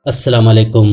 अस्सलाम वालेकुम।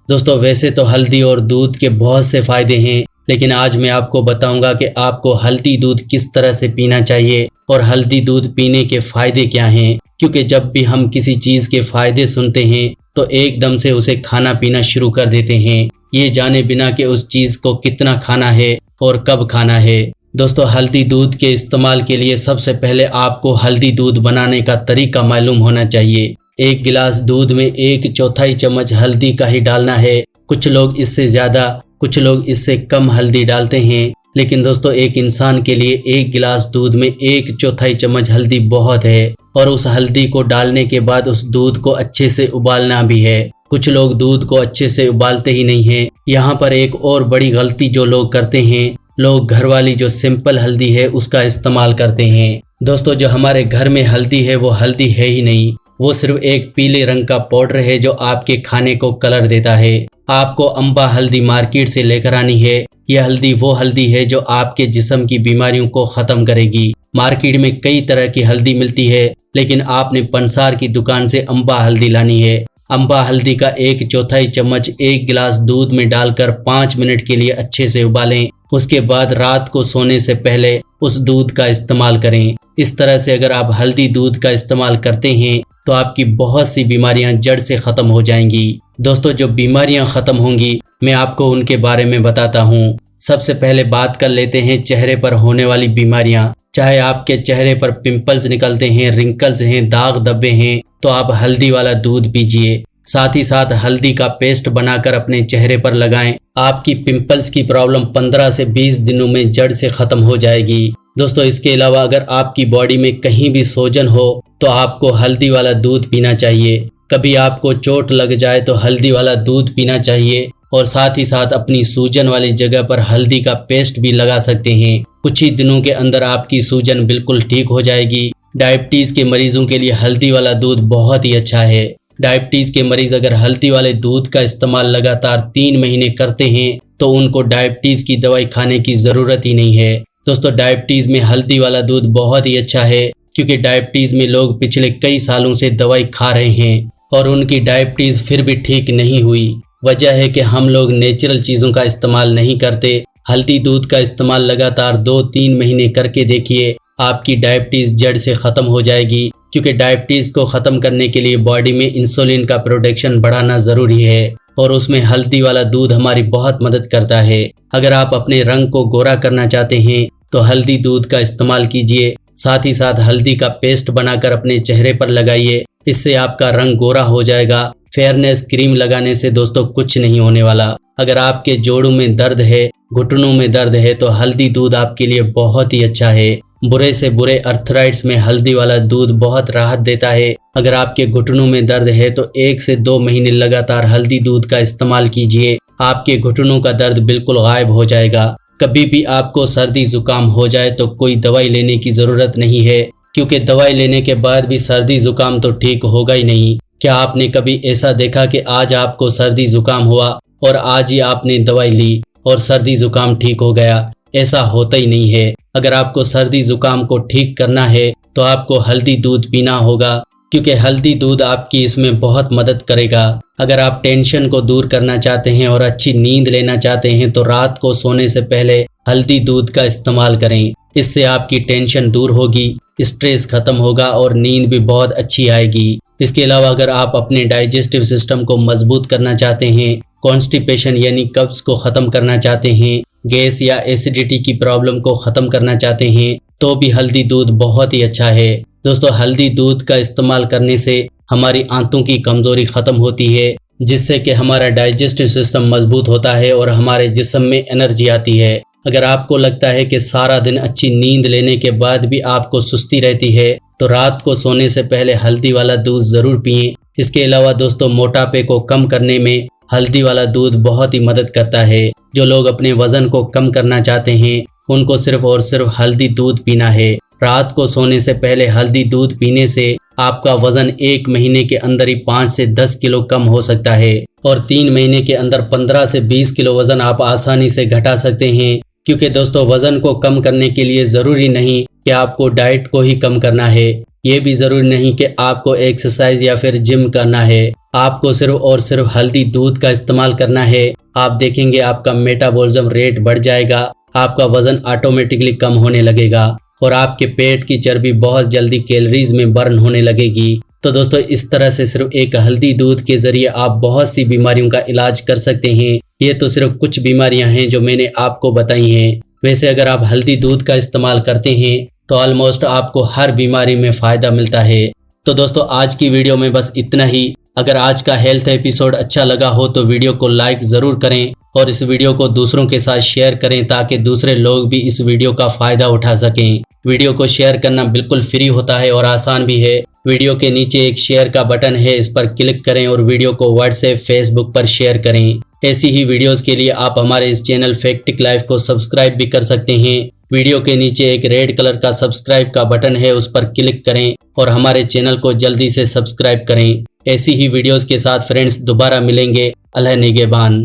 दोस्तों, वैसे तो हल्दी और दूध के बहुत से फ़ायदे हैं, लेकिन आज मैं आपको बताऊंगा कि आपको हल्दी दूध किस तरह से पीना चाहिए और हल्दी दूध पीने के फ़ायदे क्या हैं। क्योंकि जब भी हम किसी चीज़ के फ़ायदे सुनते हैं तो एकदम से उसे खाना पीना शुरू कर देते हैं, ये जाने बिना कि उस चीज़ को कितना खाना है और कब खाना है। दोस्तों, हल्दी दूध के इस्तेमाल के लिए सबसे पहले आपको हल्दी दूध बनाने का तरीका मालूम होना चाहिए। एक गिलास दूध में 1/4 चम्मच हल्दी का ही डालना है। कुछ लोग इससे ज़्यादा, कुछ लोग इससे कम हल्दी डालते हैं, लेकिन दोस्तों एक इंसान के लिए एक गिलास दूध में 1/4 चम्मच हल्दी बहुत है। और उस हल्दी को डालने के बाद उस दूध को अच्छे से उबालना भी है। कुछ लोग दूध को अच्छे से उबालते ही नहीं हैं। यहाँ पर एक और बड़ी गलती जो लोग करते हैं, लोग घर वाली जो सिंपल हल्दी है उसका इस्तेमाल करते हैं। दोस्तों, जो हमारे घर में हल्दी है वो हल्दी है ही नहीं, वो सिर्फ एक पीले रंग का पाउडर है जो आपके खाने को कलर देता है। आपको अम्बा हल्दी मार्केट से लेकर आनी है। यह हल्दी वो हल्दी है जो आपके जिस्म की बीमारियों को ख़त्म करेगी। मार्केट में कई तरह की हल्दी मिलती है, लेकिन आपने पंसार की दुकान से अम्बा हल्दी लानी है। अम्बा हल्दी का 1/4 चम्मच एक गिलास दूध में डालकर 5 मिनट के लिए अच्छे से उबालें। उसके बाद रात को सोने से पहले उस दूध का इस्तेमाल करें। इस तरह से अगर आप हल्दी दूध का इस्तेमाल करते हैं तो आपकी बहुत सी बीमारियां जड़ से ख़त्म हो जाएंगी। दोस्तों, जो बीमारियां ख़त्म होंगी मैं आपको उनके बारे में बताता हूँ। सबसे पहले बात कर लेते हैं चेहरे पर होने वाली बीमारियां। चाहे आपके चेहरे पर पिंपल्स निकलते हैं, रिंकल्स हैं, दाग धब्बे हैं, तो आप हल्दी वाला दूध पीजिए। साथ ही साथ हल्दी का पेस्ट बनाकर अपने चेहरे पर लगाएं। आपकी पिंपल्स की प्रॉब्लम 15 से 20 दिनों में जड़ से ख़त्म हो जाएगी। दोस्तों, इसके अलावा अगर आपकी बॉडी में कहीं भी सूजन हो तो आपको हल्दी वाला दूध पीना चाहिए। कभी आपको चोट लग जाए तो हल्दी वाला दूध पीना चाहिए। और साथ ही साथ अपनी सूजन वाली जगह पर हल्दी का पेस्ट भी लगा सकते हैं। कुछ ही दिनों के अंदर आपकी सूजन बिल्कुल ठीक हो जाएगी। डायबिटीज़ के मरीजों के लिए हल्दी वाला दूध बहुत ही अच्छा है। डायबिटीज़ के मरीज अगर हल्दी वाले दूध का इस्तेमाल लगातार 3 महीने करते हैं तो उनको डायबिटीज़ की दवाई खाने की ज़रूरत ही नहीं है। दोस्तों, डायबिटीज़ में हल्दी वाला दूध बहुत ही अच्छा है, क्योंकि डायबिटीज़ में लोग पिछले कई सालों से दवाई खा रहे हैं और उनकी डायबिटीज़ फिर भी ठीक नहीं हुई। वजह है कि हम लोग नेचुरल चीज़ों का इस्तेमाल नहीं करते। हल्दी दूध का इस्तेमाल लगातार 2-3 महीने करके देखिए, आपकी डायबिटीज़ जड़ से ख़त्म हो जाएगी। क्योंकि डायबिटीज़ को ख़त्म करने के लिए बॉडी में इंसुलिन का प्रोडक्शन बढ़ाना ज़रूरी है और उसमें हल्दी वाला दूध हमारी बहुत मदद करता है। अगर आप अपने रंग को गोरा करना चाहते हैं तो हल्दी दूध का इस्तेमाल कीजिए। साथ ही साथ हल्दी का पेस्ट बनाकर अपने चेहरे पर लगाइए, इससे आपका रंग गोरा हो जाएगा। फेयरनेस क्रीम लगाने से दोस्तों कुछ नहीं होने वाला। अगर आपके जोड़ों में दर्द है, घुटनों में दर्द है, तो हल्दी दूध आपके लिए बहुत ही अच्छा है। बुरे से बुरे अर्थराइट्स में हल्दी वाला दूध बहुत राहत देता है। अगर आपके घुटनों में दर्द है तो 1 से 2 महीने लगातार हल्दी दूध का इस्तेमाल कीजिए, आपके घुटनों का दर्द बिल्कुल गायब हो जाएगा। कभी भी आपको सर्दी जुकाम हो जाए तो कोई दवाई लेने की ज़रूरत नहीं है, क्योंकि दवाई लेने के बाद भी सर्दी जुकाम तो ठीक होगा ही नहीं। क्या आपने कभी ऐसा देखा कि आज आपको सर्दी जुकाम हुआ और आज ही आपने दवाई ली और सर्दी जुकाम ठीक हो गया? ऐसा होता ही नहीं है। अगर आपको सर्दी जुकाम को ठीक करना है तो आपको हल्दी दूध पीना होगा, क्योंकि हल्दी दूध आपकी इसमें बहुत मदद करेगा। अगर आप टेंशन को दूर करना चाहते हैं और अच्छी नींद लेना चाहते हैं तो रात को सोने से पहले हल्दी दूध का इस्तेमाल करें। इससे आपकी टेंशन दूर होगी, स्ट्रेस खत्म होगा और नींद भी बहुत अच्छी आएगी। इसके अलावा अगर आप अपने डाइजेस्टिव सिस्टम को मजबूत करना चाहते हैं, कॉन्स्टिपेशन यानी कब्ज को ख़त्म करना चाहते हैं, गैस या एसिडिटी की प्रॉब्लम को ख़त्म करना चाहते हैं, तो भी हल्दी दूध बहुत ही अच्छा है। दोस्तों, हल्दी दूध का इस्तेमाल करने से हमारी आंतों की कमज़ोरी ख़त्म होती है, जिससे कि हमारा डाइजेस्टिव सिस्टम मजबूत होता है और हमारे जिस्म में एनर्जी आती है। अगर आपको लगता है कि सारा दिन अच्छी नींद लेने के बाद भी आपको सुस्ती रहती है तो रात को सोने से पहले हल्दी वाला दूध ज़रूर पिएं। इसके अलावा दोस्तों, मोटापे को कम करने में हल्दी वाला दूध बहुत ही मदद करता है। जो लोग अपने वज़न को कम करना चाहते हैं उनको सिर्फ और सिर्फ हल्दी दूध पीना है। रात को सोने से पहले हल्दी दूध पीने से आपका वज़न 1 महीने के अंदर ही 5 से 10 किलो कम हो सकता है और 3 महीने के अंदर 15 से 20 किलो वज़न आप आसानी से घटा सकते हैं। क्योंकि दोस्तों, वज़न को कम करने के लिए ज़रूरी नहीं कि आपको डाइट को ही कम करना है। ये भी जरूरी नहीं कि आपको एक्सरसाइज या फिर जिम करना है। आपको सिर्फ और सिर्फ हल्दी दूध का इस्तेमाल करना है। आप देखेंगे आपका मेटाबॉलिज्म रेट बढ़ जाएगा, आपका वजन ऑटोमेटिकली कम होने लगेगा और आपके पेट की चर्बी बहुत जल्दी कैलोरीज में बर्न होने लगेगी। तो दोस्तों, इस तरह से सिर्फ एक हल्दी दूध के जरिए आप बहुत सी बीमारियों का इलाज कर सकते हैं। ये तो सिर्फ कुछ बीमारियां हैं जो मैंने आपको बताई हैं। वैसे अगर आप हल्दी दूध का इस्तेमाल करते हैं तो ऑलमोस्ट आपको हर बीमारी में फायदा मिलता है। तो दोस्तों, आज की वीडियो में बस इतना ही। अगर आज का हेल्थ एपिसोड अच्छा लगा हो तो वीडियो को लाइक ज़रूर करें और इस वीडियो को दूसरों के साथ शेयर करें ताकि दूसरे लोग भी इस वीडियो का फ़ायदा उठा सकें। वीडियो को शेयर करना बिल्कुल फ्री होता है और आसान भी है। वीडियो के नीचे एक शेयर का बटन है, इस पर क्लिक करें और वीडियो को व्हाट्सएप, फेसबुक पर शेयर करें। ऐसी ही वीडियोस के लिए आप हमारे इस चैनल फैक्टिक लाइफ को सब्सक्राइब भी कर सकते हैं। वीडियो के नीचे एक रेड कलर का सब्सक्राइब का बटन है, उस पर क्लिक करें और हमारे चैनल को जल्दी से सब्सक्राइब करें। ऐसी ही वीडियोस के साथ फ्रेंड्स दोबारा मिलेंगे। अल्लाह निगहबान।